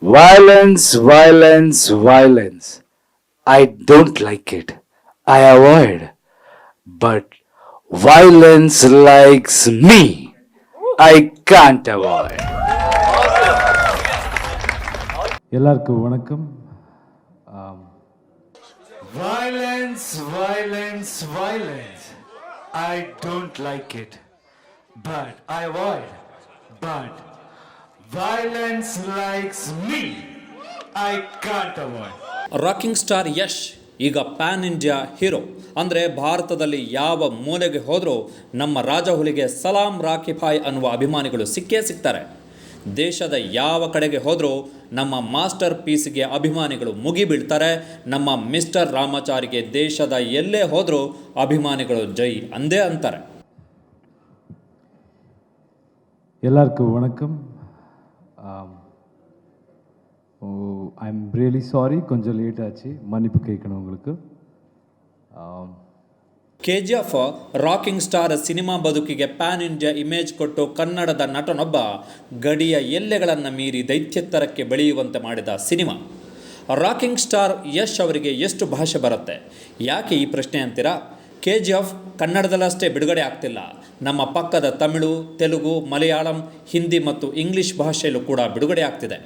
Violence, violence, violence. I don't like it. I avoid. But violence likes me. I can't avoid. எல்லாருக்கும் வணக்கம். Violence, violence, violence. I don't like it. But I avoid. But violence likes me. I can't avoid. Rocking star Yash ಈಗ PAN India hero. ಅಂದರೆ ಭಾರತದಲ್ಲಿ ಯಾವ ಮೂಲೆಗೆ ಹೋದರೂ ನಮ್ಮ ರಾಜಹುಲಿಗೆ ಸಲಾಂ ರಾಕಿ ಭಾಯ್ ಅನ್ನುವ ಅಭಿಮಾನಿಗಳು ಸಿಕ್ಕೇ ಸಿಗ್ತಾರೆ. ದೇಶದ ಯಾವ ಕಡೆಗೆ ಹೋದರೂ ನಮ್ಮ ಮಾಸ್ಟರ್ ಪೀಸ್ಗೆ ಅಭಿಮಾನಿಗಳು ಮುಗಿಬೀಳ್ತಾರೆ. ನಮ್ಮ ಮಿಸ್ಟರ್ ರಾಮಾಚಾರಿಗೆ ದೇಶದ ಎಲ್ಲೇ ಹೋದರೂ ಅಭಿಮಾನಿಗಳು ಜೈ ಅಂದೇ ಅಂತಾರೆ. எல்லாருக்கும் வணக்கம். ஐ எம் ரியலி சாரி, கொஞ்சம் லேட் ஆச்சு, மன்னிப்பு கேட்கணும் உங்களுக்கு. KGF ರಾಕಿಂಗ್ ಸ್ಟಾರ್ ಸಿನಿಮಾ ಬದುಕಿಗೆ ಪ್ಯಾನ್ ಇಂಡಿಯಾ ಇಮೇಜ್ ಕೊಟ್ಟು ಕನ್ನಡದ ನಟನೊಬ್ಬ ಗಡಿಯ ಎಲ್ಲೆಗಳನ್ನು ಮೀರಿ ದೈತ್ಯೆತ್ತರಕ್ಕೆ ಬೆಳೆಯುವಂತೆ ಮಾಡಿದ ಸಿನಿಮಾ. ರಾಕಿಂಗ್ ಸ್ಟಾರ್ ಯಶ್ ಅವರಿಗೆ ಎಷ್ಟು ಭಾಷೆ ಬರುತ್ತೆ? ಯಾಕೆ ಈ ಪ್ರಶ್ನೆ ಅಂತೀರಾ? KGF ಕನ್ನಡದಲ್ಲಷ್ಟೇ ಬಿಡುಗಡೆ ಆಗ್ತಿಲ್ಲ, ನಮ್ಮ ಪಕ್ಕದ ತಮಿಳು, ತೆಲುಗು, ಮಲಯಾಳಂ, ಹಿಂದಿ ಮತ್ತು ಇಂಗ್ಲಿಷ್ ಭಾಷೆಯಲ್ಲೂ ಕೂಡ ಬಿಡುಗಡೆ ಆಗ್ತಿದೆ.